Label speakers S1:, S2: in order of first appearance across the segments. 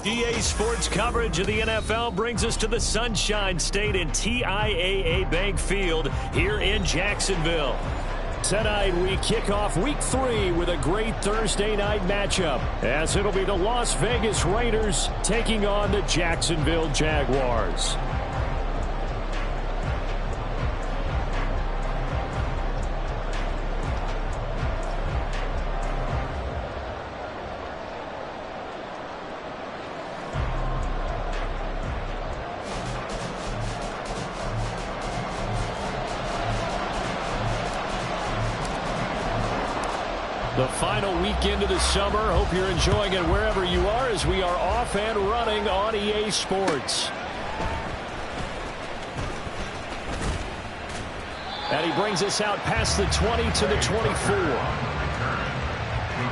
S1: EA Sports coverage of the NFL brings us to the Sunshine State in TIAA Bank Field here in Jacksonville. Tonight we kick off Week 3 with a great Thursday night matchup, as it'll be the Las Vegas Raiders taking on the Jacksonville Jaguars. The final weekend of the summer. Hope you're enjoying it wherever you are, as we are off and running on EA Sports. And he brings us out past the 20 to the 24.
S2: The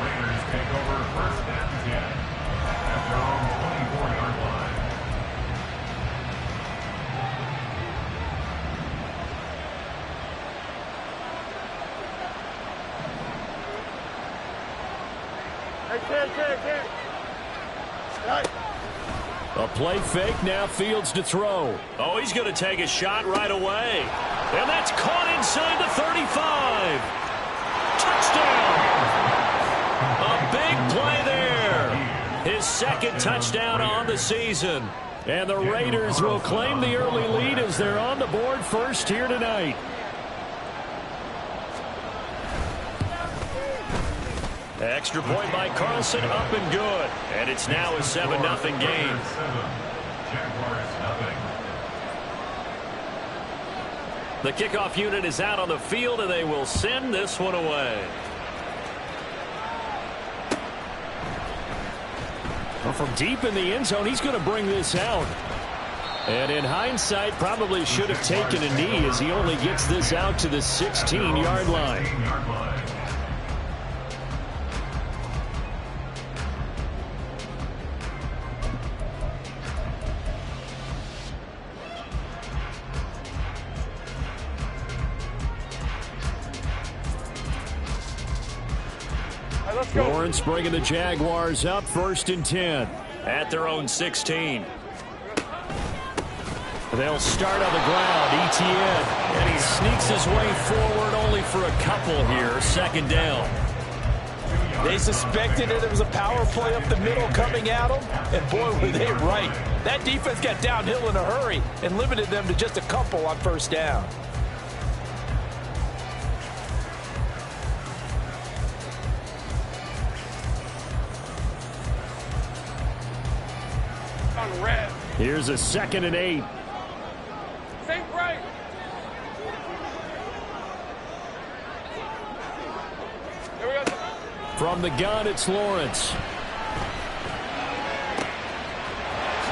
S2: Raiders take over first and 10 at their own 24-yard line.
S1: A play fake, now Fields to throw. Oh, he's going to take a shot right away. And that's caught inside the 35. Touchdown! A big play there. His second touchdown on the season. And the Raiders will claim the early lead as they're on the board first here tonight. Extra point by Carlson, up and good. And it's now a 7-0 game. The kickoff unit is out on the field, and they will send this one away. Well, from deep in the end zone, he's going to bring this out. And in hindsight, probably should have taken a knee, as he only gets this out to the 16-yard line. Lawrence bringing the Jaguars up first and 10 at their own 16. They'll start on the ground. Etienne, and he sneaks his way forward only for a couple here. Second down.
S3: They suspected that it was a power play up the middle coming at them, and boy, were they right. That defense got downhill in a hurry and limited them to just a couple on first down.
S1: Here's a 2nd and 8.
S4: Think right. Here we go.
S1: From the gun, it's Lawrence.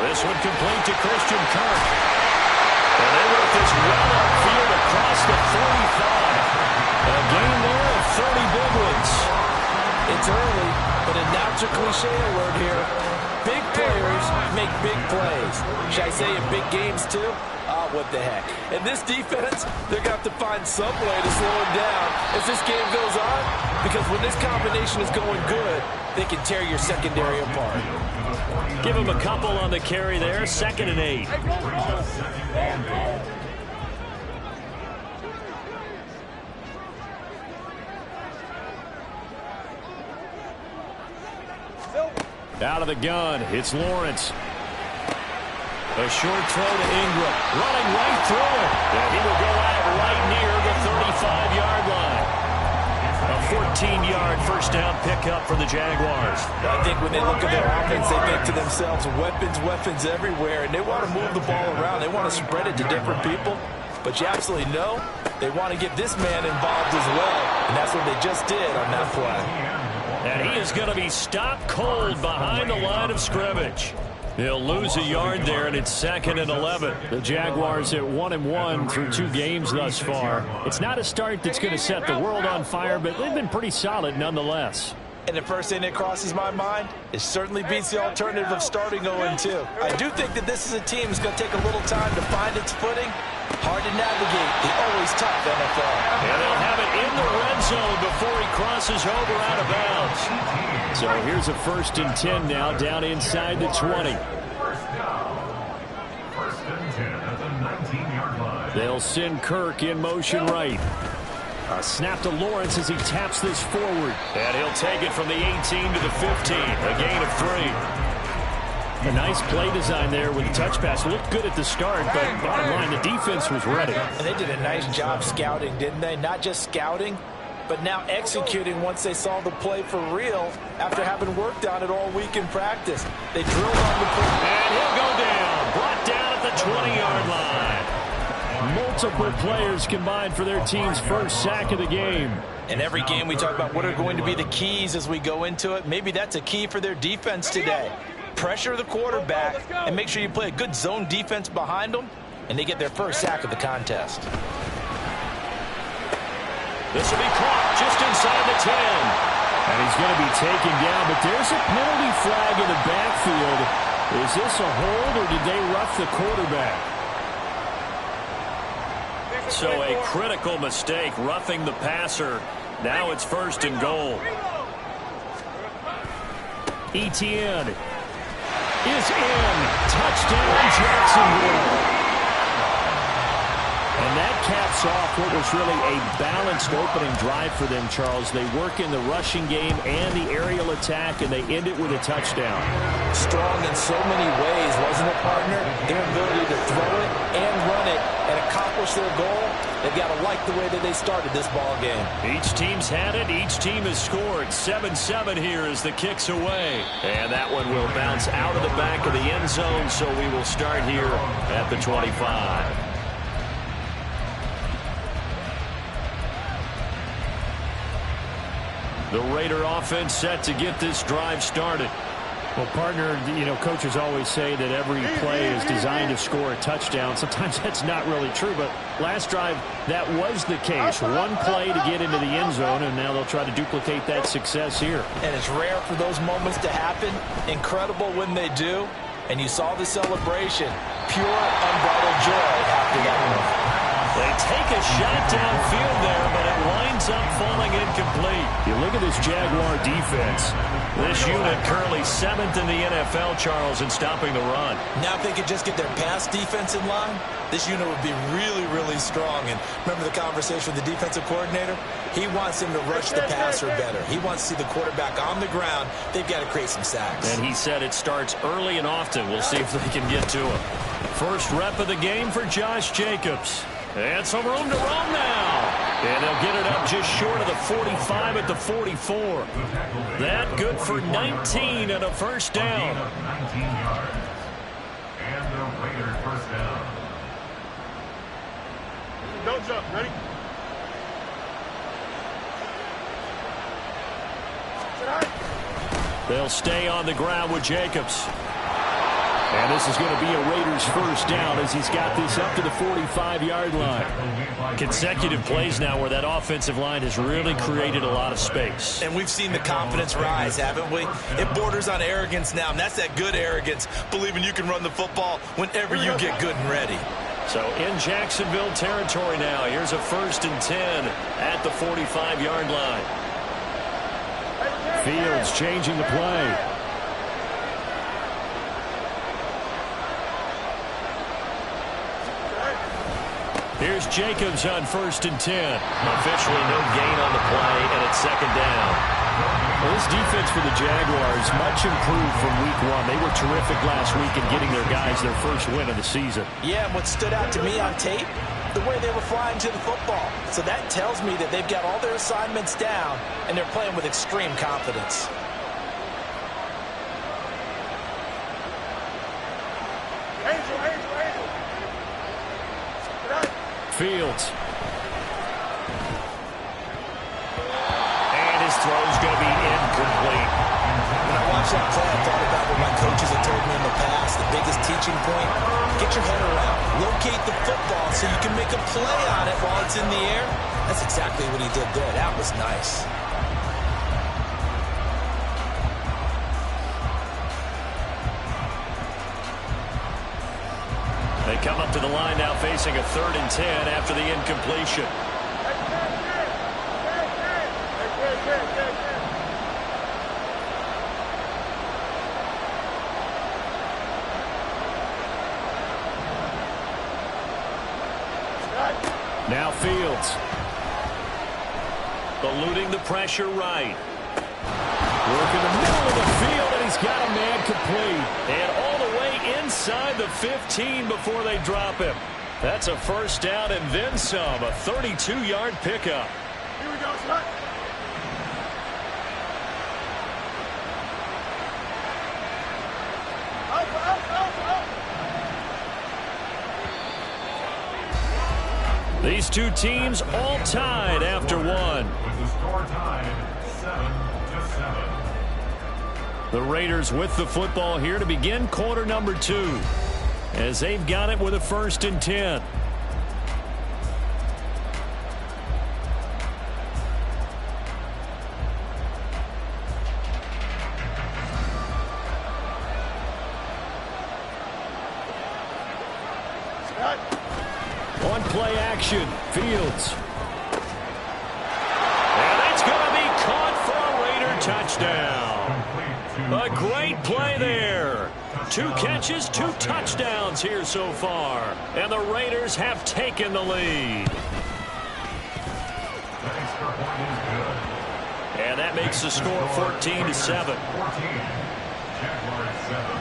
S1: This one complete to Christian Kirk. And they work this well upfield across the 45. A gain there of 30 big ones.
S3: It's early, but announce a cliche alert here. Big players make big plays. Should I say in big games too? What the heck. And this defense, they're going to have to find some way to slow him down as this game goes on, because when this combination is going good, they can tear your secondary apart.
S1: Give him a couple on the carry there. 2nd and 8. Out of the gun, it's Lawrence. A short throw to Ingram, running right through it. And he will go out right near the 35-yard line. A 14-yard first down pickup for the Jaguars.
S3: I think when they look at their offense, they think to themselves, weapons everywhere, and they want to move the ball around. They want to spread it to different people. But you absolutely know they want to get this man involved as well, and that's what they just did on that play.
S1: And he is going to be stopped cold behind the line of scrimmage. He'll lose a yard there, and it's 2nd and 11. The Jaguars at 1-1 through 2 games thus far. It's not a start that's going to set the world on fire, but they've been pretty solid nonetheless.
S3: And the first thing that crosses my mind, it certainly beats the alternative of starting 0-2. I do think that this is a team that's going to take a little time to find its footing. Hard to navigate the always tough NFL.
S1: And they'll have it in the red zone before he crosses over out of bounds. So here's a 1st and 10 now, down inside the 20.
S2: First down. 1st and 10 at the 19-yard line.
S1: They'll send Kirk in motion right. A snap to Lawrence as he taps this forward. And he'll take it from the 18 to the 15. A gain of 3. A nice play design there with the touch pass. Looked good at the start, but bottom line, the defense was ready.
S3: And they did a nice job scouting, didn't they? Not just scouting, but now executing once they saw the play for real after having worked on it all week in practice. They drilled on the play.
S1: And he'll go down. Brought down at the 20-yard line. Multiple players combined for their team's first sack of the game.
S3: In every game we talk about what are going to be the keys as we go into it. Maybe that's a key for their defense today. Pressure the quarterback and make sure you play a good zone defense behind them, and they get their first sack of the contest.
S1: This will be caught just inside the 10. And he's going to be taken down, but there's a penalty flag in the backfield. Is this a hold or did they rough the quarterback? So a critical mistake, roughing the passer. Now it's 1st and goal. Etienne is in. Touchdown, Jacksonville. And that caps off what was really a balanced opening drive for them, Charles. They work in the rushing game and the aerial attack, and they end it with a touchdown.
S3: Strong in so many ways, wasn't it, partner? Their ability to throw it and run it and accomplish their goal, they've got to like the way that they started this ball game.
S1: Each team's had it. Each team has scored. 7-7 here as the kick's away. And that one will bounce out of the back of the end zone, so we will start here at the 25. The Raider offense set to get this drive started. Well, partner, you know, coaches always say that every play is designed to score a touchdown. Sometimes that's not really true, but last drive, that was the case. One play to get into the end zone, and now they'll try to duplicate that success here.
S3: And it's rare for those moments to happen. Incredible when they do. And you saw the celebration. Pure, unbridled joy after that one.
S1: They take a shot downfield there, but it winds up falling incomplete. You look at this Jaguar defense. This unit currently 7th in the NFL, Charles, in stopping the run.
S3: Now if they could just get their pass defense in line, this unit would be really, really strong. And remember the conversation with the defensive coordinator? He wants them to rush the passer better. He wants to see the quarterback on the ground. They've got to create some sacks. And
S1: he said it starts early and often. We'll see if they can get to him. First rep of the game for Josh Jacobs. And some room to run now. And they'll get it up just short of the 45 at the 44. That good for 19 and a first down.
S2: 19 yards. And the Raiders first down.
S4: Don't jump. Ready?
S1: They'll stay on the ground with Jacobs. And this is going to be a Raiders first down as he's got this up to the 45-yard line. Consecutive plays now where that offensive line has really created a lot of space.
S3: And we've seen the confidence rise, haven't we? It borders on arrogance now, and that's that good arrogance, believing you can run the football whenever you get good and ready.
S1: So in Jacksonville territory now, here's a 1st and 10 at the 45-yard line. Fields changing the play. Here's Jacobs on 1st and 10. Officially no gain on the play, and it's 2nd down. Well, this defense for the Jaguars much improved from week 1. They were terrific last week in getting their guys their first win of the season.
S3: Yeah, and what stood out to me on tape, the way they were flying to the football. So that tells me that they've got all their assignments down, and they're playing with extreme confidence.
S1: Fields. And his throw's going to be incomplete.
S3: When I watched that play, I thought about what my coaches had told me in the past. The biggest teaching point, get your head around. Locate the football so you can make a play on it while it's in the air. That's exactly what he did there. That was nice.
S1: come up to the line now facing a 3rd and 10 after the incompletion. Now Fields. Eluding the pressure right. Working the middle of the field, and he's got a man complete. And all the way inside the 15 before they drop him. That's a first down and then some. A 32-yard pickup.
S4: Here we go, son.
S1: These two teams all tied after one.
S2: With the score tied 7-7.
S1: The Raiders with the football here to begin quarter number 2. As they've got it with a 1st and 10. On play action, Fields. And it's going to be caught for a Raider touchdown. A great play there. 2 catches, 2 touchdowns here so far. And the Raiders have taken the lead.
S2: That extra point is good.
S1: And that makes the score 14-7.
S2: 14. Jaguars 7.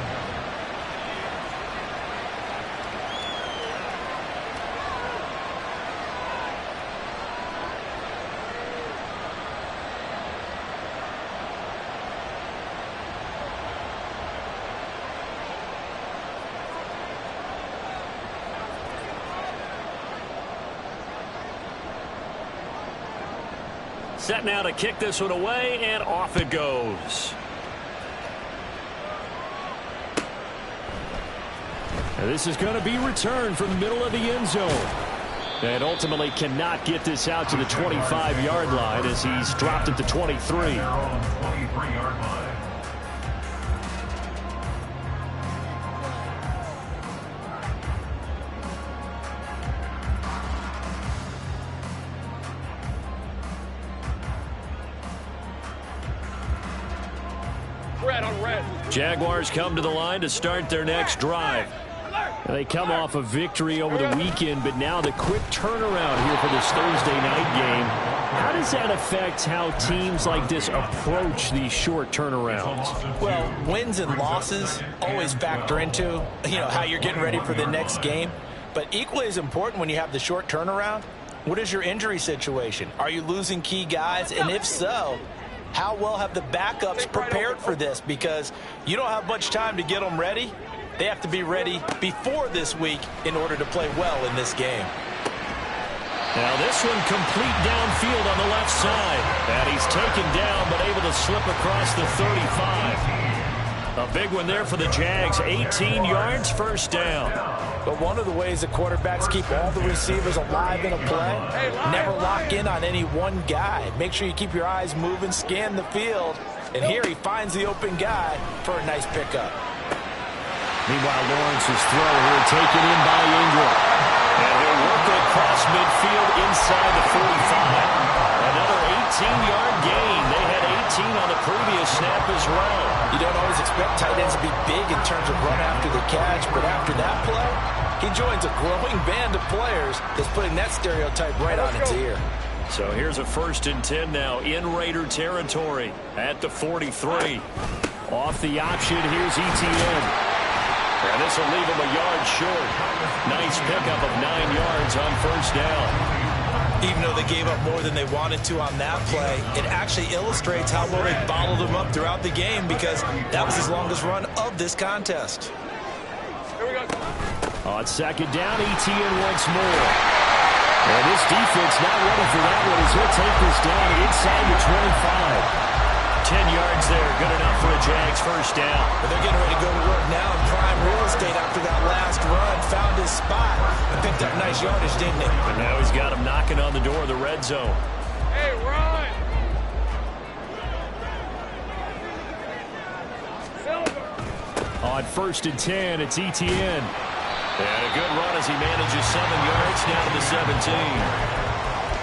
S1: Set now to kick this one away, and off it goes. And this is going to be returned from the middle of the end zone. And ultimately cannot get this out to the 25-yard line as he's dropped at the 23.
S2: 23-yard line.
S1: Jaguars come to the line to start their next drive. And they come off a victory over the weekend, but now the quick turnaround here for this Thursday night game. How does that affect how teams like this approach these short turnarounds?
S3: Well, wins and losses always factor into, how you're getting ready for the next game. But equally as important when you have the short turnaround, what is your injury situation? Are you losing key guys? And if so, how well have the backups prepared for this? Because you don't have much time to get them ready. They have to be ready before this week in order to play well in this game.
S1: Now this one complete downfield on the left side. And he's taken down but able to slip across the 35. A big one there for the Jags. 18 yards, first down.
S3: But one of the ways that quarterbacks keep all the receivers alive in a play, never lock in on any one guy. Make sure you keep your eyes moving, scan the field. And here he finds the open guy for a nice pickup.
S1: Meanwhile, Lawrence's throw here taken in by Ingram. And he'll work it across midfield inside the 45. Another 18-yard gain. They had 18 on the previous snap as well.
S3: You don't always expect tight ends to be big in terms of run after the catch, but after that play, he joins a growing band of players that's putting that stereotype right on its ear.
S1: So here's a 1st and 10 now in Raider territory at the 43. Off the option, here's ETN. And this will leave him a yard short. Nice pickup of 9 yards on first down.
S3: Even though they gave up more than they wanted to on that play, it actually illustrates how well they bottled him up throughout the game because that was his longest run of this contest.
S4: Here we go.
S1: On 2nd down, ETN once more. And this defense not ready for that one as he'll take this down inside the 25. 10 yards there, good enough for a Jags first down.
S3: But they're getting ready to go to work now in prime real estate after that last run. Found his spot and picked up nice yardage, didn't he?
S1: And now he's got him knocking on the door of the red zone.
S4: Hey, run!
S1: On 1st and 10, it's ETN. And a good run as he manages 7 yards down to the 17.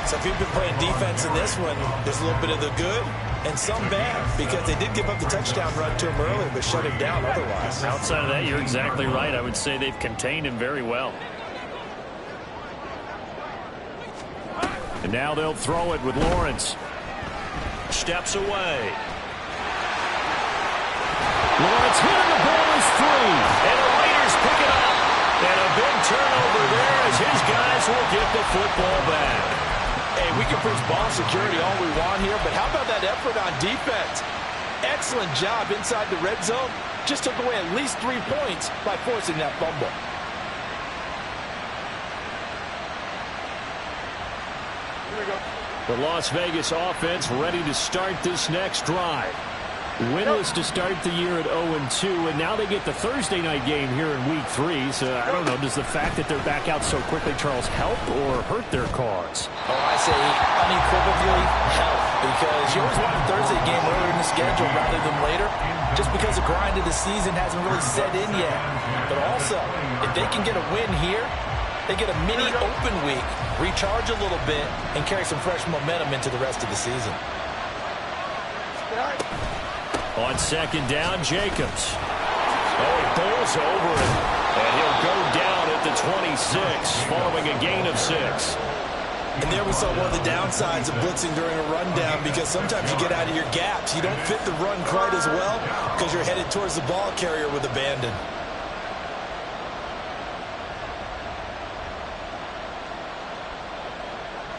S3: So if you've been playing defense in this one, there's a little bit of the good and some bad, because they did give up the touchdown run to him earlier, but shut him down otherwise.
S1: Outside of that, you're exactly right. I would say they've contained him very well. And now they'll throw it with Lawrence. Steps away. Lawrence hitting the ball is free. And the Raiders pick it up. And a big turnover there as his guys will get the football back.
S3: Hey, we can preach ball security all we want here, but how about that effort on defense? Excellent job inside the red zone. Just took away at least 3 points by forcing that fumble.
S4: Here we go.
S1: The Las Vegas offense ready to start this next drive. Winless to start the year at 0-2, and now they get the Thursday night game here in Week 3. So, I don't know, does the fact that they're back out so quickly, Charles, help or hurt their cause?
S3: Oh, I say unequivocally help, because you always want a Thursday game earlier in the schedule rather than later, just because the grind of the season hasn't really set in yet. But also, if they can get a win here, they get a mini open week, recharge a little bit, and carry some fresh momentum into the rest of the season.
S1: On second down, Jacobs. Oh, he bowls over it. And he'll go down at the 26 following a gain of 6.
S3: And there we saw one of the downsides of blitzing during a rundown, because sometimes you get out of your gaps. You don't fit the run quite as well because you're headed towards the ball carrier with abandon.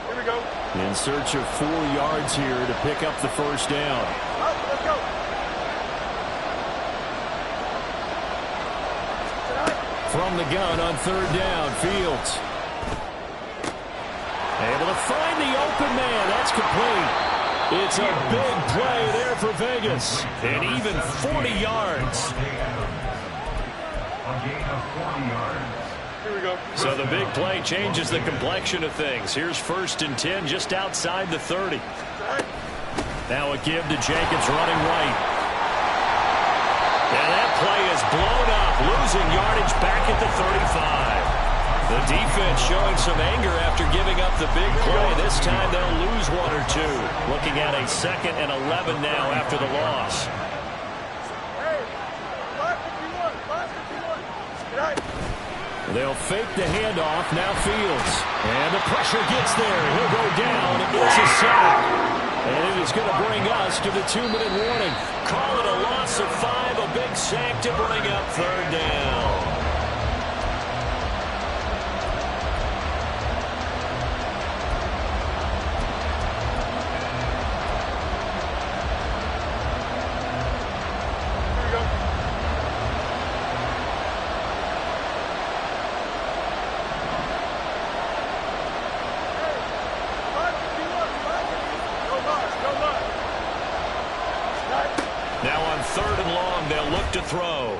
S4: Here we go.
S1: In search of 4 yards here to pick up the first down.
S4: Up, let's go.
S1: From the gun on third down, Fields. Able to find the open man. That's complete. It's a big play there for Vegas. And even 40 yards.
S2: A gain of 40 yards.
S4: Here we go.
S1: So the big play changes the complexion of things. Here's 1st and 10 just outside the 30. Now a give to Jacobs running right. And that play is blown up, losing yardage back at the 35. The defense showing some anger after giving up the big play. This time they'll lose 1 or 2. Looking at a 2nd and 11 now after the loss.
S4: Hey, 551.
S1: They'll fake the handoff. Now Fields. And the pressure gets there. He'll go down. It's a sack. And it is going to bring us to the 2-minute warning. Call it a loss of 5, a big sack to bring up third down.
S4: Here we go.
S1: Now on third and long, they'll look to throw.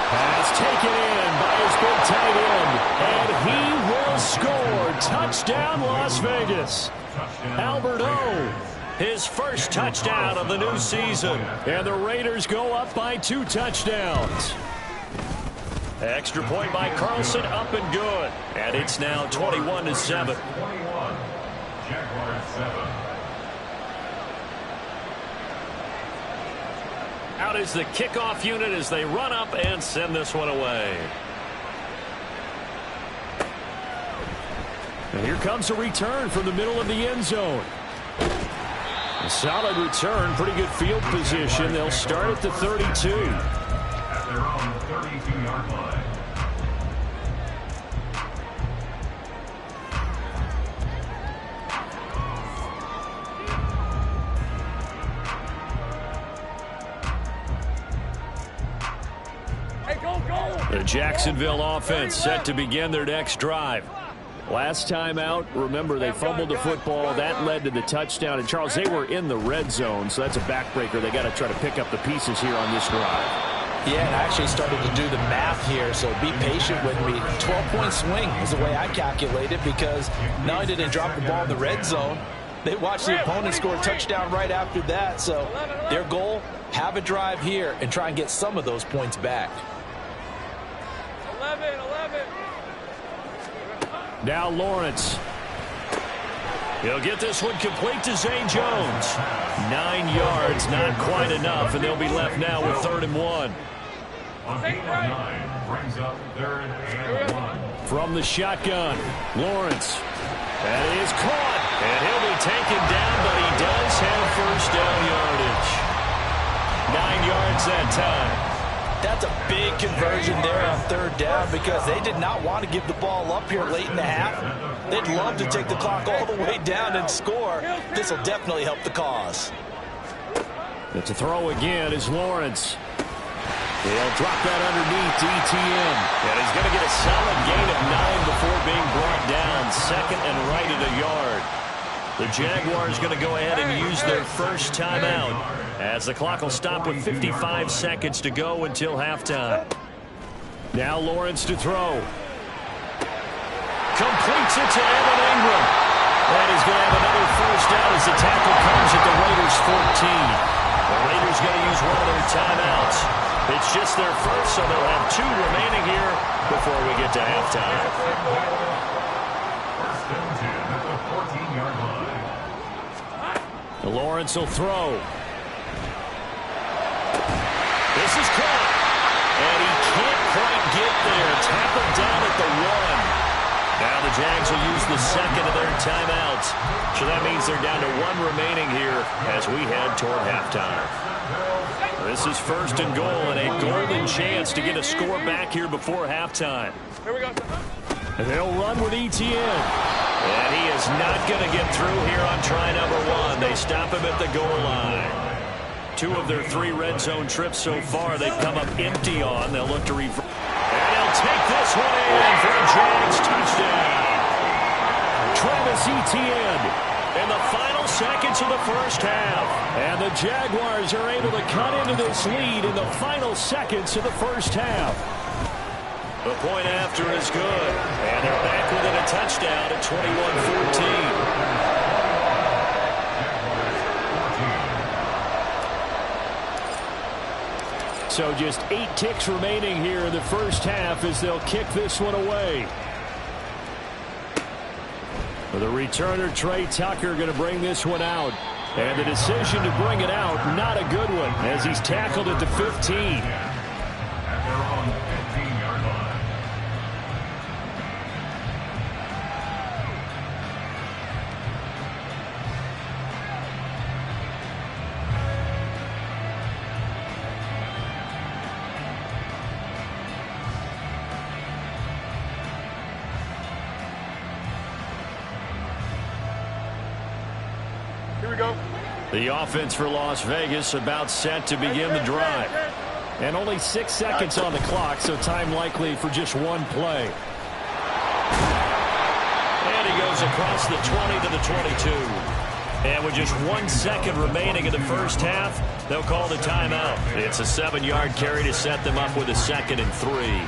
S1: Pass taken in by his big tight end. And he will score. Touchdown, Las Vegas. Albert O, his first touchdown of the new season. And the Raiders go up by 2 touchdowns. Extra point by Carlson, up and good. And it's now 21-7.
S2: 21. Jaguars 7.
S1: Out is the kickoff unit as they run up and send this one away. And here comes a return from the middle of the end zone. A solid return, pretty good field position. They'll start at the 32.
S2: At their own 32-yard line.
S1: The Jacksonville offense set to begin their next drive. Last time out, remember, they fumbled the football. That led to the touchdown. And, Charles, they were in the red zone, so that's a backbreaker. They got to try to pick up the pieces here on this drive.
S3: Yeah, and I actually started to do the math here, so be patient with me. 12-point swing is the way I calculate it, because not only did they drop the ball in the red zone, they watched the opponent score a touchdown right after that. So their goal, have a drive here and try and get some of those points back.
S1: Now Lawrence. He'll get this one complete to Zay Jones. 9 yards, not quite enough, and they'll be left now with 3rd and 1.
S2: On gain of 9, brings up 3rd and 1.
S1: From the shotgun, Lawrence. That is caught, and he'll be taken down, but he does have first down yardage. 9 yards that time.
S3: That's a big conversion there on 3rd down because they did not want to give the ball up here late in the half. They'd love to take the clock all the way down and score. This will definitely help the cause.
S1: It's a throw again is Lawrence. He'll drop that underneath to ETN. And he's going to get a solid gain of 9 before being brought down. 2nd and right at a yard. The Jaguars going to go ahead and use their first timeout as the clock will stop with 55 seconds to go until halftime. Now Lawrence to throw. Completes it to Evan Ingram. And he's going to have another first down as the tackle comes at the Raiders' 14. The Raiders going to use one of their timeouts. It's just their first, so they'll have 2 remaining here before we get to halftime.
S2: First and 10 at the 14-yard line.
S1: Lawrence will throw. This is caught. And he can't quite get there. Tackled down at the 1. Now the Jags will use the 2nd of their timeouts. So that means they're down to 1 remaining here as we head toward halftime. This is 1st and goal and a golden chance to get a score back here before halftime.
S4: Here we go.
S1: And they'll run with ETN. And he is not going to get through here on try number 1. They stop him at the goal line. 2 of their 3 red zone trips so far they've come up empty on. They'll look to reverse. And they'll take this one in for a Jags touchdown. Travis Etienne in the final seconds of the first half. And the Jaguars are able to cut into this lead in the final seconds of the first half. The point after is good. And they're back within a touchdown at 21-14. So just 8 kicks remaining here in the first half as they'll kick this one away. The returner, Trey Tucker, going to bring this one out. And the decision to bring it out, not a good one, as he's tackled at the 15.
S2: At their own 15-yard line.
S4: Here we go.
S1: The offense for Las Vegas about set to begin the drive. And only 6 seconds on the clock, so time likely for just 1 play. And he goes across the 20 to the 22. And with just 1 second remaining in the first half, they'll call the timeout. It's a 7-yard carry to set them up with a 2nd and 3.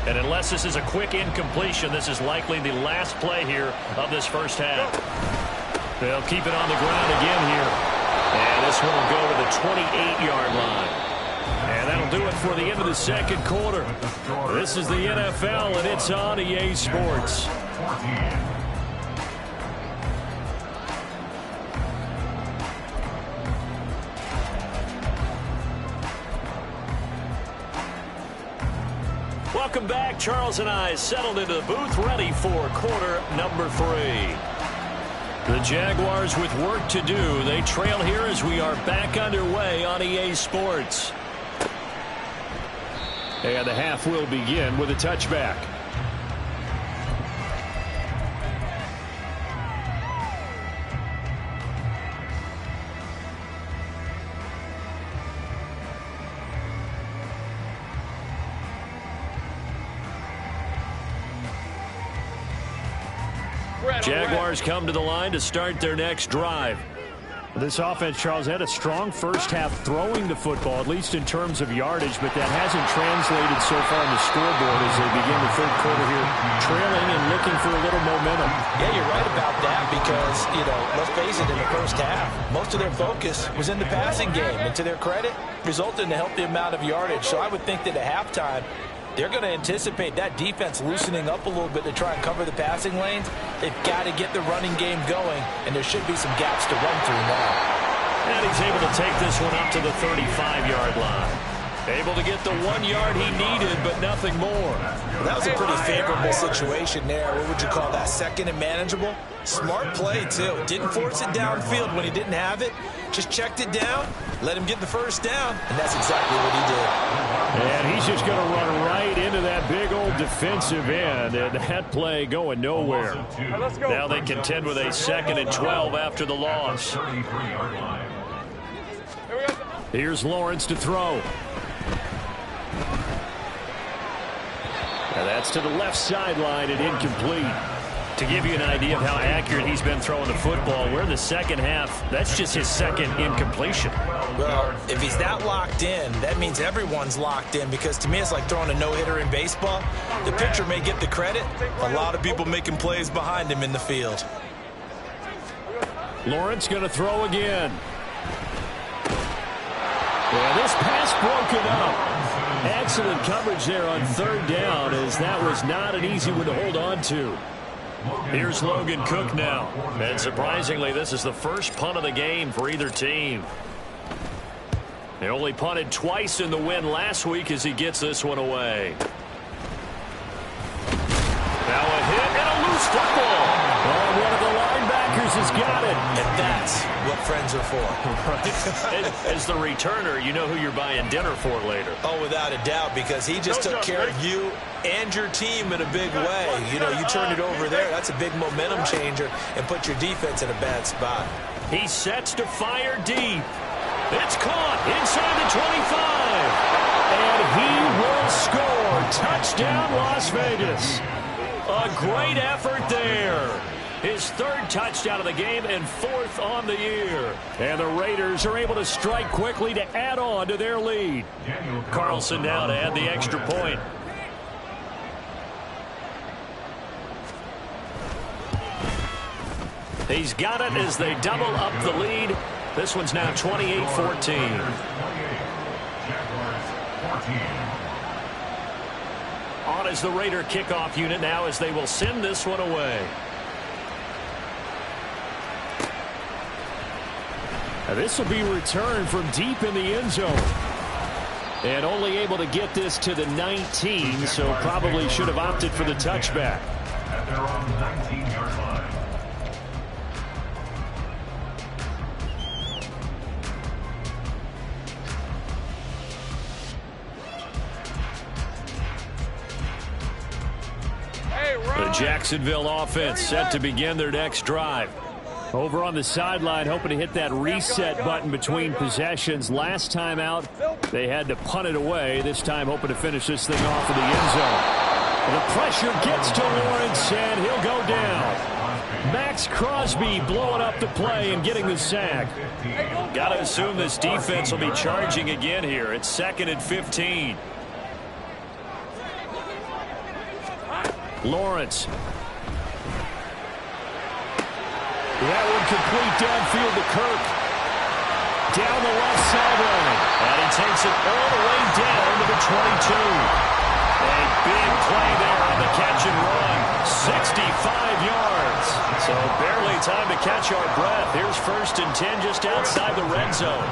S1: And unless this is a quick incompletion, this is likely the last play here of this first half. They'll keep it on the ground again here. And this one will go to the 28-yard line. And that'll do it for the end of the second quarter. This is the NFL, and it's on EA Sports.
S2: 14.
S1: Welcome back. Charles and I settled into the booth, ready for quarter number 3. The Jaguars with work to do. They trail here as we are back underway on EA Sports. And the half will begin with a touchback. Jaguars come to the line to start their next drive. This offense, Charles, had a strong first half throwing the football, at least in terms of yardage, but that hasn't translated so far on the scoreboard as they begin the third quarter here, trailing and looking for a little momentum.
S3: Yeah, you're right about that because, let's face it, in the first half, most of their focus was in the passing game, and to their credit, resulted in a healthy amount of yardage. So I would think that at halftime, they're going to anticipate that defense loosening up a little bit to try and cover the passing lanes. They've got to get the running game going, and there should be some gaps to run through now.
S1: And he's able to take this one up to the 35-yard line. Able to get the 1 yard he needed, but nothing more.
S3: Well, that was a pretty favorable situation there. What would you call that? Second and manageable? Smart play, too. Didn't force it downfield when he didn't have it. Just checked it down, let him get the first down, and that's exactly what he did.
S1: And he's just going to run right into that big old defensive end, and that play going nowhere. Now they contend with a 2nd and 12 after the loss. Here's Lawrence to throw. And that's to the left sideline and incomplete. To give you an idea of how accurate he's been throwing the football, we're in the second half. That's just his second incompletion.
S3: Well, if he's that locked in, that means everyone's locked in, because to me it's like throwing a no-hitter in baseball. The pitcher may get the credit. A lot of people making plays behind him in the field.
S1: Lawrence going to throw again. Yeah, this pass broken up. Excellent coverage there on third down, as that was not an easy one to hold on to. Here's Logan Cook now. And surprisingly, this is the first punt of the game for either team. They only punted twice in the win last week as he gets this one away. Now a hit and a loose football. Oh, one of the linebackers has got it.
S3: And that's what friends are for.
S1: Right. As the returner, you know who you're buying dinner for later.
S3: Oh, without a doubt, because he just took care of you and your team in a big way. You turn it over there, that's a big momentum changer, and put your defense in a bad spot.
S1: He sets to fire deep. It's caught inside the 25. And he will score. Touchdown, Las Vegas. A great effort there. His third touchdown of the game and 4th on the year. And the Raiders are able to strike quickly to add on to their lead. Carlson now to add the extra point. He's got it as they double up the lead. This one's now 28-14. On is the Raider kickoff unit now as they will send this one away. Now this will be returned from deep in the end zone. And only able to get this to the 19, so probably should have opted for the touchback.
S2: At their own 19-yard line.
S1: The Jacksonville offense set to begin their next drive. Over on the sideline, hoping to hit that reset button between possessions. Last time out, they had to punt it away. This time, hoping to finish this thing off in the end zone. And the pressure gets to Lawrence, and he'll go down. Max Crosby blowing up the play and getting the sack. Got to assume this defense will be charging again here. It's 2nd and 15. Lawrence. That one complete downfield to Kirk. Down the left sideline. And he takes it all the way down to the 22. A big play there on the catch and run. 65 yards. So barely time to catch our breath. Here's 1st and 10 just outside the red zone.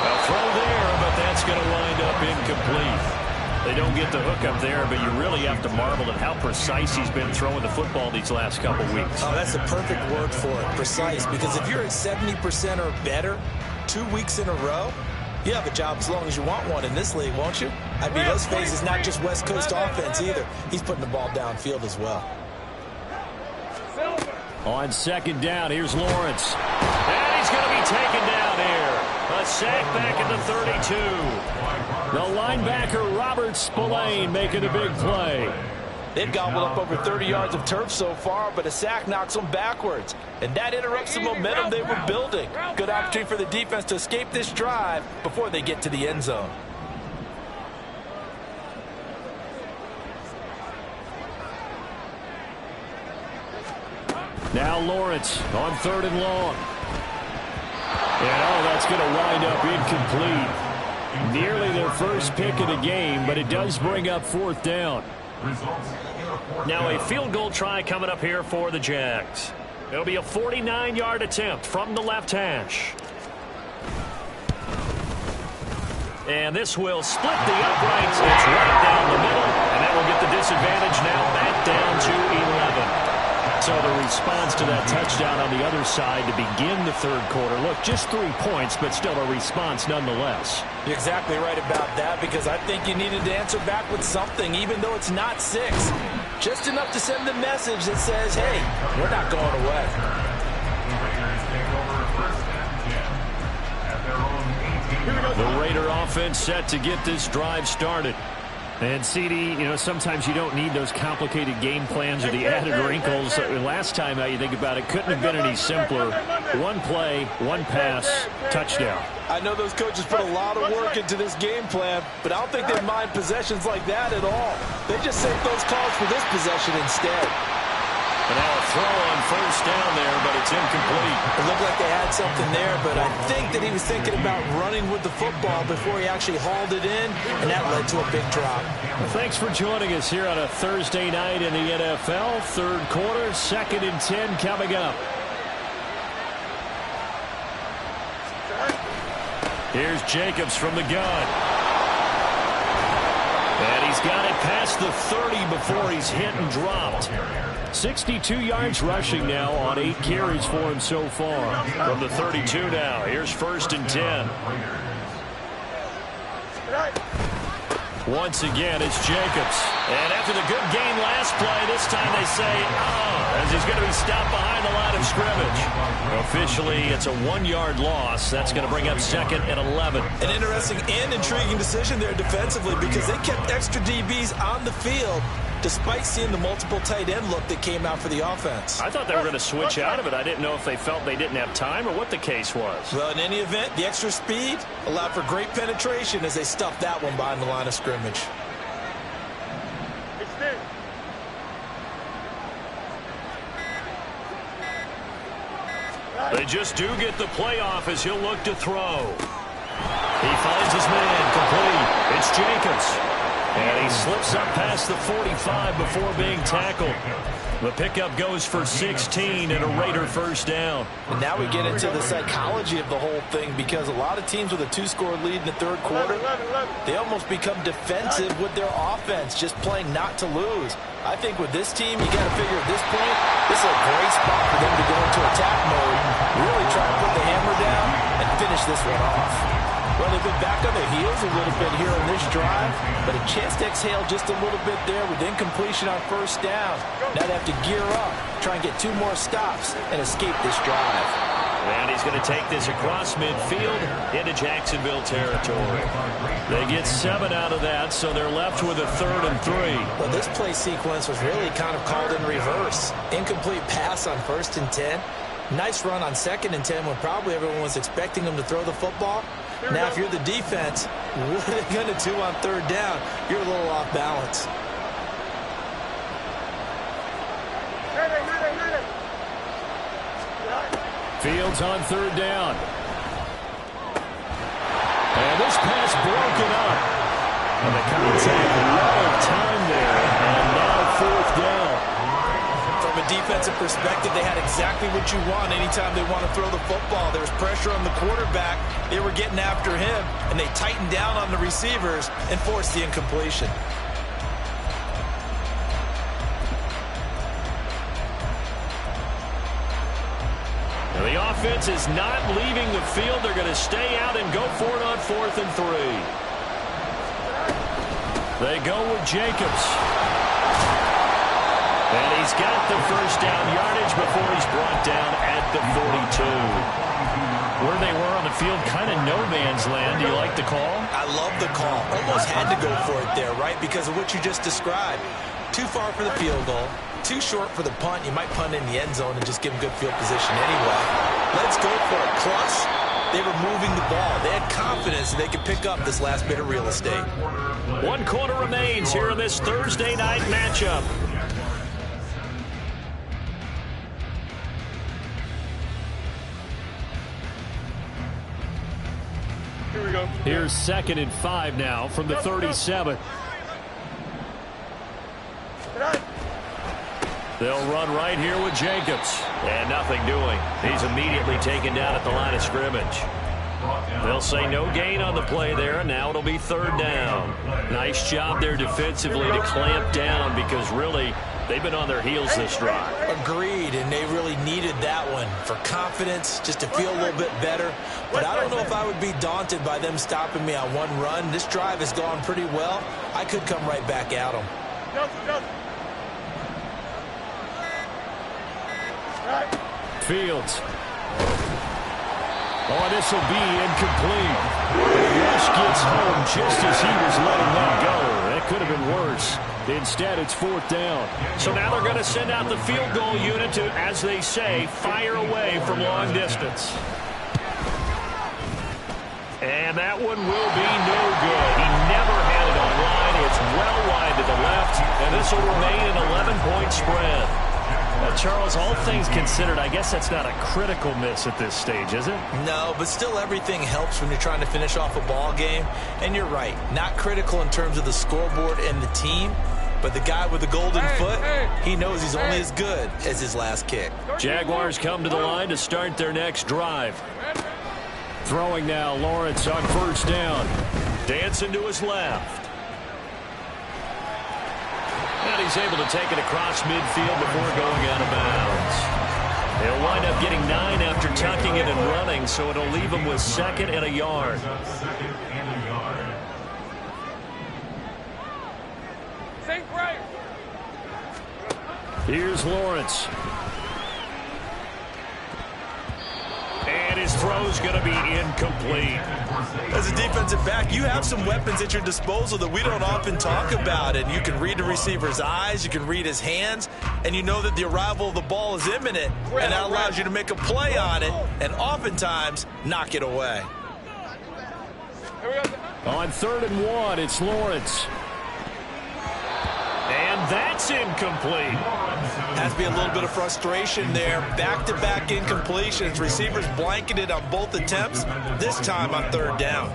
S1: A throw there, but that's going to wind up incomplete. They don't get the hook up there, but you really have to marvel at how precise he's been throwing the football these last couple weeks.
S3: Oh, that's the perfect word for it, precise. Because if you're at 70% or better 2 weeks in a row, you have a job as long as you want one in this league, won't you? I mean, let's face it, it's not just West Coast offense either. He's putting the ball downfield as well.
S1: On 2nd down, here's Lawrence. And he's going to be taken down here. A sack back at the 32. The linebacker, Robert Spillane, making a big play.
S3: They've gobbled up over 30 yards of turf so far, but a sack knocks them backwards. And that interrupts the momentum they were building. Good opportunity for the defense to escape this drive before they get to the end zone.
S1: Now Lawrence on 3rd and long. And that's going to wind up incomplete. Nearly their first pick of the game, but it does bring up 4th down. Now a field goal try coming up here for the Jags. It'll be a 49-yard attempt from the left hash. And this will split the uprights. It's right down the middle, and that will get the disadvantage now back down to 11. So the response to that touchdown on the other side to begin the 3rd quarter. Look, just 3 points, but still a response nonetheless.
S3: You're exactly right about that, because I think you needed to answer back with something, even though it's not 6. Just enough to send the message that says, hey, we're not going away.
S1: The Raider offense set to get this drive started. And, CD, sometimes you don't need those complicated game plans or the added wrinkles. Last time, how you think about it, couldn't have been any simpler. One play, one pass, touchdown.
S3: I know those coaches put a lot of work into this game plan, but I don't think they mind possessions like that at all. They just save those calls for this possession instead.
S1: And now a throw on 1st down there, but it's incomplete.
S3: It looked like they had something there, but I think that he was thinking about running with the football before he actually hauled it in, and that led to a big drop.
S1: Well, thanks for joining us here on a Thursday night in the NFL. 3rd quarter, 2nd and 10 coming up. Here's Jacobs from the gun. And he's got it past the 30 before he's hit and dropped. 62 yards rushing now on 8 carries for him so far. From the 32 now, here's 1st and 10. Once again, it's Jacobs. And after the good game last play, this time they say, as he's going to be stopped behind the line of scrimmage. Officially, it's a 1-yard loss. That's going to bring up 2nd and 11.
S3: An interesting and intriguing decision there defensively, because they kept extra DBs on the field despite seeing the multiple tight end look that came out for the offense.
S1: I thought they were going to switch out of it. I didn't know if they felt they didn't have time or what the case was.
S3: Well, in any event, the extra speed allowed for great penetration as they stuffed that one behind the line of scrimmage.
S1: They just do get the playoff as he'll look to throw. He finds his man complete. It's Jacobs. And he slips up past the 45 before being tackled. The pickup goes for 16 and a Raider 1st down.
S3: And now we get into the psychology of the whole thing, because a lot of teams with a 2-score lead in the 3rd quarter, they almost become defensive with their offense, just playing not to lose. I think with this team, you got to figure at this point, this is a great spot for them to go into attack mode, really try to put the hammer down and finish this one off. Well, they've been back on their heels a little bit here on this drive, but a chance to exhale just a little bit there with incompletion on 1st down. Now they have to gear up, try and get 2 more stops, and escape this drive.
S1: And he's going to take this across midfield into Jacksonville territory. They get 7 out of that, so they're left with a 3rd and 3.
S3: Well, this play sequence was really kind of called in reverse. Incomplete pass on 1st and 10. Nice run on 2nd and 10 when probably everyone was expecting them to throw the football. Now, if you're the defense, what are they going to do on 3rd down? You're a little off balance.
S1: Fields on 3rd down. And this pass broken up. And the contact well timed there. And now 4th down.
S3: From a defensive perspective, they had exactly what you want anytime they want to throw the football. There was pressure on the quarterback. They were getting after him, and they tightened down on the receivers and forced the incompletion.
S1: Now the offense is not leaving the field. They're going to stay out and go for it on 4th and 3. They go with Jacobs. And he's got the 1st down yardage before he's brought down at the 42. Where they were on the field, kind of no man's land. Do you like the call?
S3: I love the call. Almost had to go for it there, right? Because of what you just described. too far for the field goal, too short for the punt. You might punt in the end zone and just give them good field position anyway. Let's go for it. Plus, they were moving the ball. They had confidence that they could pick up this last bit of real estate.
S1: 1 quarter remains here in this Thursday night matchup.
S4: Here we go.
S1: Here's 2nd and 5 now from the 37. They'll run right here with Jacobs. And nothing doing. He's immediately taken down at the line of scrimmage. They'll say no gain on the play there, and now it'll be 3rd down. Nice job there defensively to clamp down because really they've been on their heels this drive.
S3: Agreed, and they really needed that one for confidence, just to feel a little bit better. But I don't know if I would be daunted by them stopping me on one run. This drive has gone pretty well. I could come right back at them.
S1: Fields. Oh, this will be incomplete. Rush gets home just as he was letting that go. That could have been worse. Instead, it's 4th down. So now they're going to send out the field goal unit to, as they say, fire away from long distance. And that one will be no good. He never had it on line. It's well wide to the left, and this will remain an 11-point spread. Charles, all things considered, I guess that's not a critical miss at this stage, is it?
S3: No, but still everything helps when you're trying to finish off a ball game. And you're right, not critical in terms of the scoreboard and the team, but the guy with the golden foot, he knows he's only as good as his last kick.
S1: Jaguars come to the line to start their next drive. Throwing now, Lawrence on 1st down. Dancing to his left. And he's able to take it across midfield before going out of bounds. He'll wind up getting 9 after tucking it and running, so it'll leave him with 2nd and a yard. Here's Lawrence. And his throw's going to be incomplete.
S3: As a defensive back, you have some weapons at your disposal that we don't often talk about. And you can read the receiver's eyes, you can read his hands, and you know that the arrival of the ball is imminent. And that allows you to make a play on it and oftentimes knock it away.
S1: On 3rd and 1, it's Lawrence. And that's incomplete.
S3: Has to be a little bit of frustration there. Back-to-back incompletions. Receivers blanketed on both attempts, this time on 3rd down.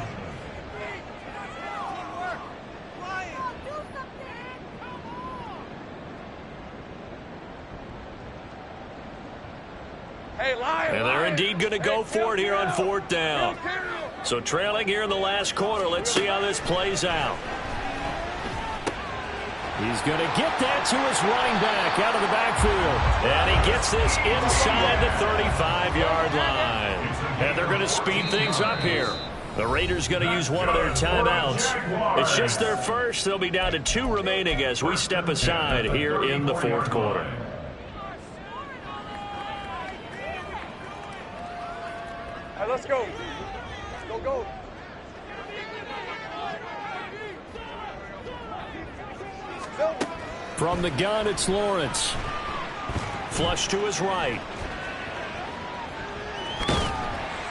S1: And they're indeed going to go for it here on 4th down. So trailing here in the last quarter, let's see how this plays out. He's going to get that to his running back out of the backfield. And he gets this inside the 35-yard line. And they're going to speed things up here. The Raiders going to use one of their timeouts. It's just their first. They'll be down to 2 remaining as we step aside here in the 4th quarter.
S4: All right, let's go. Go, go.
S1: From the gun, it's Lawrence. Flush to his right.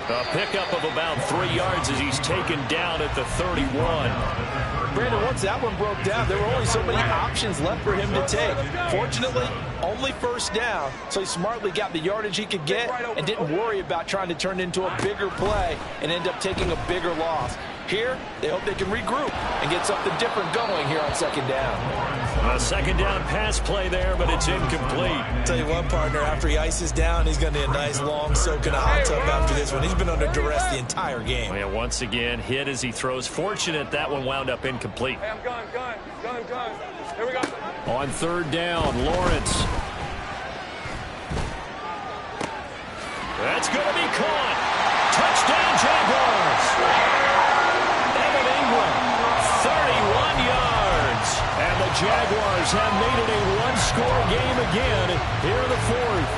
S1: A pickup of about 3 yards as he's taken down at the 31.
S3: Brandon, once that one broke down, there were only so many options left for him to take. Fortunately, only 1st down, so he smartly got the yardage he could get and didn't worry about trying to turn it into a bigger play and end up taking a bigger loss. Here, they hope they can regroup and get something different going here on 2nd down.
S1: A 2nd down pass play there, but it's incomplete.
S3: Tell you one, partner, after he ices down, he's going to need a nice long soak in a hot tub after this one. He's been under duress the entire game.
S1: Well, yeah, once again, hit as he throws. Fortunate that one wound up incomplete.
S4: Hey, I'm gun. Here we go.
S1: On 3rd down, Lawrence. That's going to be caught. Touchdown, Jaguars. Evan Ingram, 31 yards. And the Jaguars have made it a 1-score game again here in the 4th.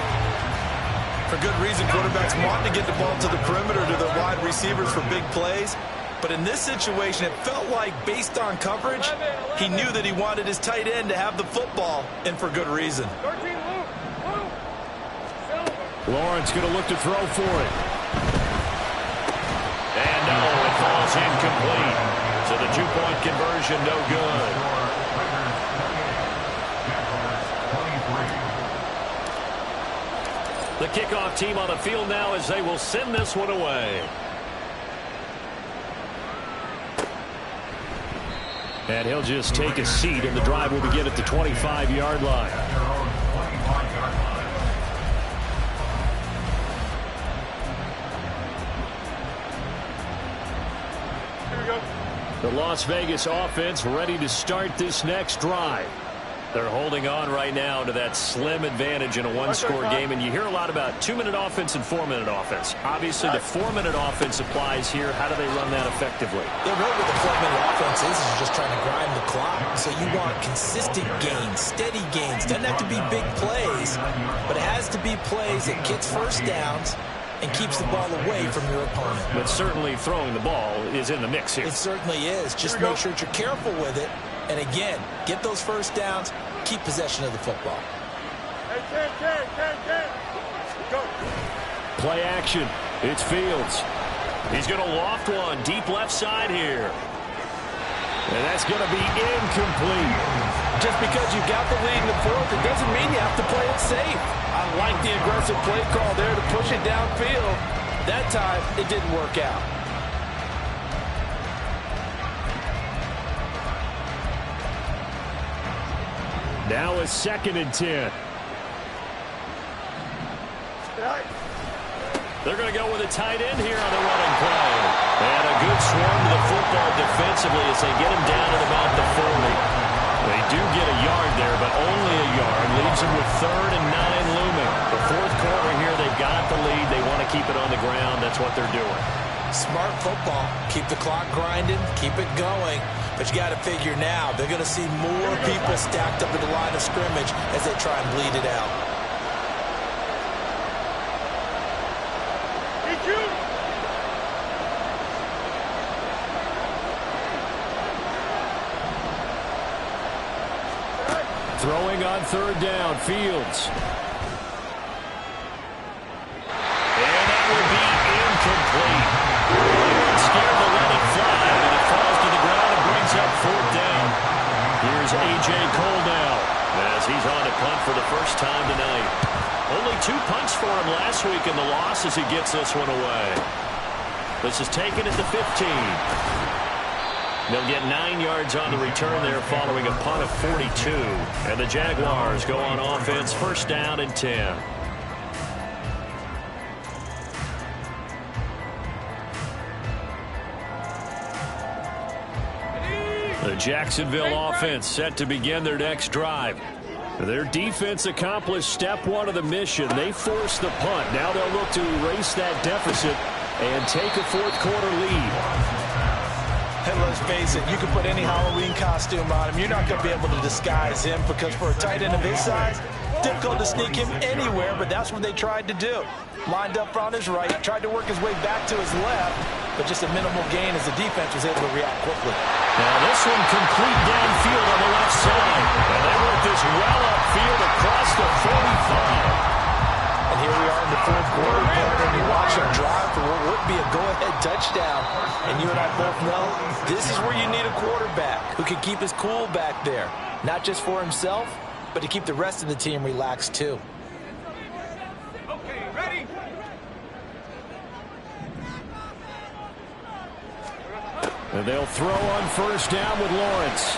S3: For good reason, quarterbacks want to get the ball to the perimeter to the wide receivers for big plays. But in this situation, it felt like, based on coverage, he knew that he wanted his tight end to have the football, and for good reason.
S1: Lawrence going to look to throw for it. And no, it falls incomplete. So the two-point conversion, no good. The kickoff team on the field now as they will send this one away. And he'll just take a seat, and the drive will begin at the 25-yard line. The Las Vegas offense ready to start this next drive. They're holding on right now to that slim advantage in a one-score game, and you hear a lot about 2-minute offense and 4-minute offense. Obviously, the 4-minute offense applies here. How do they run that effectively?
S3: They're really what the 4-minute offense is just trying to grind the clock. So you want consistent gains, steady gains. Doesn't have to be big plays, but it has to be plays that gets first downs and keeps the ball away from your opponent.
S1: But certainly throwing the ball is in the mix here.
S3: It certainly is. Just make sure that you're careful with it. And again, get those first downs, keep possession of the football.
S4: Go.
S1: Play action. It's Fields. He's going to loft one deep left side here. And that's going to be incomplete.
S3: Just because you got the lead in the fourth, it doesn't mean you have to play it safe. I like the aggressive play call there to push it downfield. That time, it didn't work out.
S1: Now a 2nd and 10. They're going to go with a tight end here on the running play. And a good swarm to the football defensively as they get him down at about the 40. They do get a yard there, but only a yard. Leaves them with 3rd and 9 looming. The fourth quarter here, they've got the lead. They want to keep it on the ground. That's what they're doing.
S3: Smart football. Keep the clock grinding. Keep it going. But you got to figure now, they're going to see more people stacked up at the line of scrimmage as they try and bleed it out.
S1: Throwing on 3rd down, Fields. And that would be incomplete. Scared to let it fly, and it falls to the ground and brings up 4th down. Here's A.J. Cole now as he's on to punt for the first time tonight. Only 2 punts for him last week in the loss as he gets this one away. This is taken at the 15. They'll get 9 yards on the return there following a punt of 42. And the Jaguars go on offense, 1st down and 10. The Jacksonville offense set to begin their next drive. Their defense accomplished step 1 of the mission. They forced the punt. Now they'll look to erase that deficit and take a 4th quarter lead.
S3: Hey, let's face it, you can put any Halloween costume on him. You're not going to be able to disguise him because for a tight end of his size, difficult to sneak him anywhere, but that's what they tried to do. Lined up on his right, tried to work his way back to his left, but just a minimal gain as the defense was able to react quickly.
S1: Now this one complete downfield on the left side. And they work this well upfield across the 45.
S3: And here we are in the 4th quarter, and you watch him drive for what would be a go-ahead touchdown. And you and I both know this is where you need a quarterback who can keep his cool back there. Not just for himself, but to keep the rest of the team relaxed too.
S4: Okay, ready?
S1: And they'll throw on 1st down with Lawrence.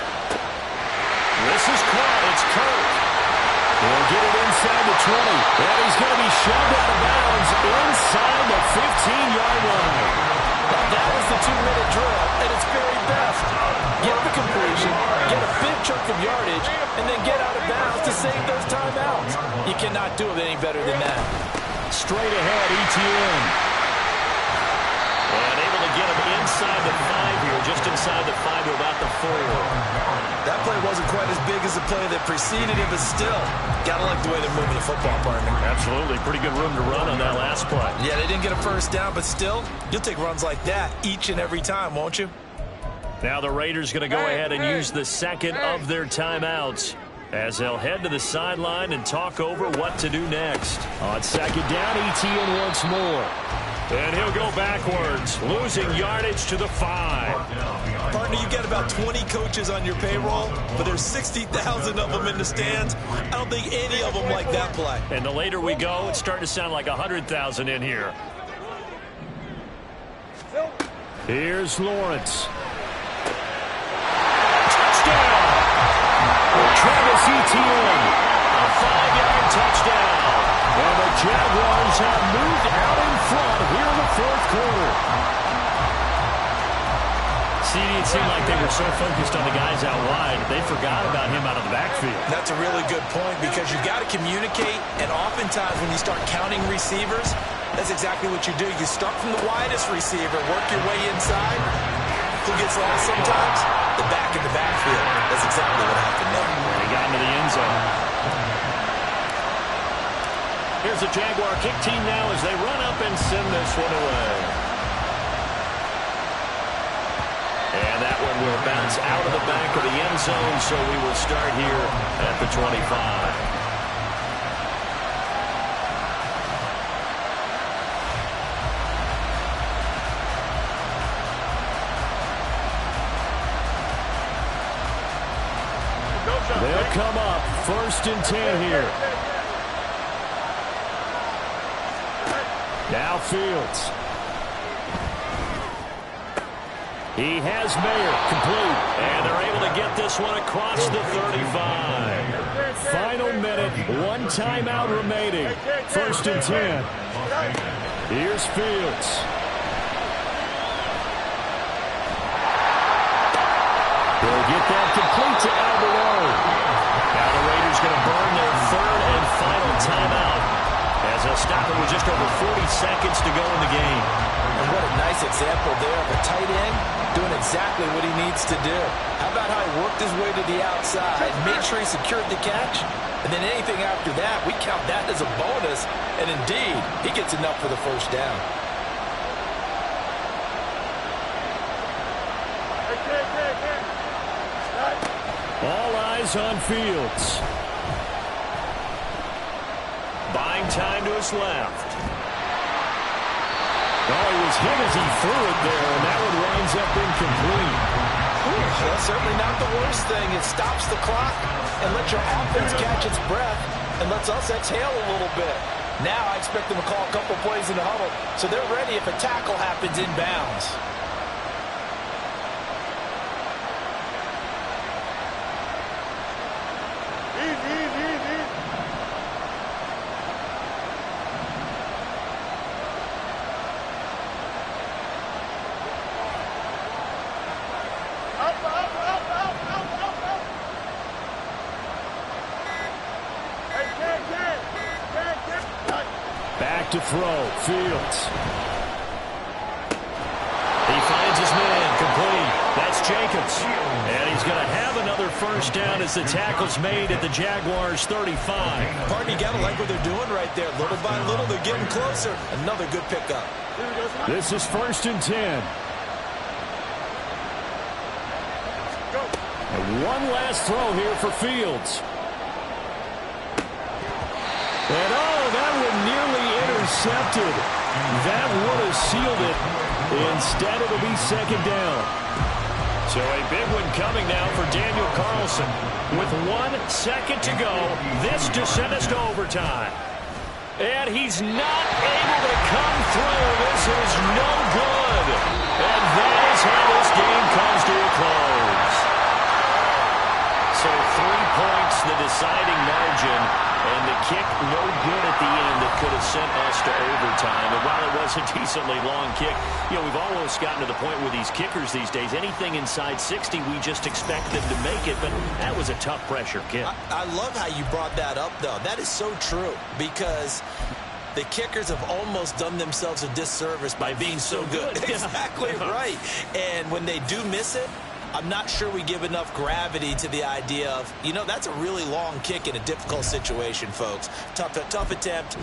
S1: This is caught. It's Kirk. He'll get it inside the 20. And he's going to be shoved out of bounds inside the 15-yard line.
S3: Now that was the 2-minute drill at its very best. Get the completion, get a big chunk of yardage, and then get out of bounds to save those timeouts. You cannot do it any better than that.
S1: Straight ahead, ETN. And able to get him inside the 5 here, just inside the 5 to about the 4.
S3: That play wasn't quite as big as the play that preceded it, but still, gotta like the way they're moving the football, partner.
S1: Absolutely. Pretty good room to run on that last play.
S3: Yeah, they didn't get a first down, but still, you'll take runs like that each and every time, won't you?
S1: Now the Raiders going to go ahead and use the second of their timeouts as they'll head to the sideline and talk over what to do next. On second down, Etienne once more. And he'll go backwards, losing yardage to the 5.
S3: Partner, you got about 20 coaches on your payroll, but there's 60,000 of them in the stands. I don't think any of them like that play.
S1: And the later we go, it's starting to sound like 100,000 in here. Here's Lawrence. Touchdown! Travis Etienne, a 5-yard touchdown. And the Jaguars have moved out in front here in the fourth quarter. See, it seemed like they were so focused on the guys out wide, they forgot about him out of the backfield.
S3: That's a really good point because you've got to communicate, and oftentimes when you start counting receivers, that's exactly what you do. You start from the widest receiver, work your way inside. Who gets lost sometimes? The back in the backfield. That's exactly what happened there.
S1: And he got into the end zone. Here's the Jaguar kick team now as they run up and send this one away. And that one will bounce out of the back of the end zone, so we will start here at the 25. They'll come up 1st and 10 here. Now Fields. He has Mayer complete, and they're able to get this one across the 35. Final minute, 1 timeout remaining. 1st and 10. Here's Fields. He'll get that complete to Alvarado. Now the Raiders going to burn their 3rd and final timeout as they'll stop it with just over 40 seconds to go in the game.
S3: And what a nice example there of a tight end doing exactly what he needs to do. How about how he worked his way to the outside, made sure he secured the catch, and then anything after that, we count that as a bonus, and indeed, he gets enough for the first down.
S1: All eyes on Fields. Buying time to his left. Oh, he was hit as he threw it there, and that one winds up incomplete.
S3: Well, certainly not the worst thing. It stops the clock and lets your offense catch its breath and lets us exhale a little bit. Now I expect them to call a couple plays in the huddle, so they're ready if a tackle happens inbounds.
S1: Back to throw, Fields. He finds his man, complete. That's Jacobs. And he's going to have another first down as the tackle's made at the Jaguars' 35.
S3: Partner, you got to like what they're doing right there. Little by little, they're getting closer. Another good pickup.
S1: This is 1st and 10. And one last throw here for Fields. And that one nearly intercepted. That would have sealed it. Instead, it'll be 2nd down. So a big one coming now for Daniel Carlson. With 1 second to go, this to send us to overtime. And he's not able to come through. This is no good. And that is how this game comes to a close. So 3 points, the deciding margin. And the kick no good at the end that could have sent us to overtime. And while it was a decently long kick, we've almost gotten to the point with these kickers these days. Anything inside 60, we just expect them to make it. But that was a tough pressure kick.
S3: I love how you brought that up, though. That is so true because the kickers have almost done themselves a disservice by being so good. Exactly right. And when they do miss it, I'm not sure we give enough gravity to the idea of, that's a really long kick in a difficult situation, folks. Tough attempt.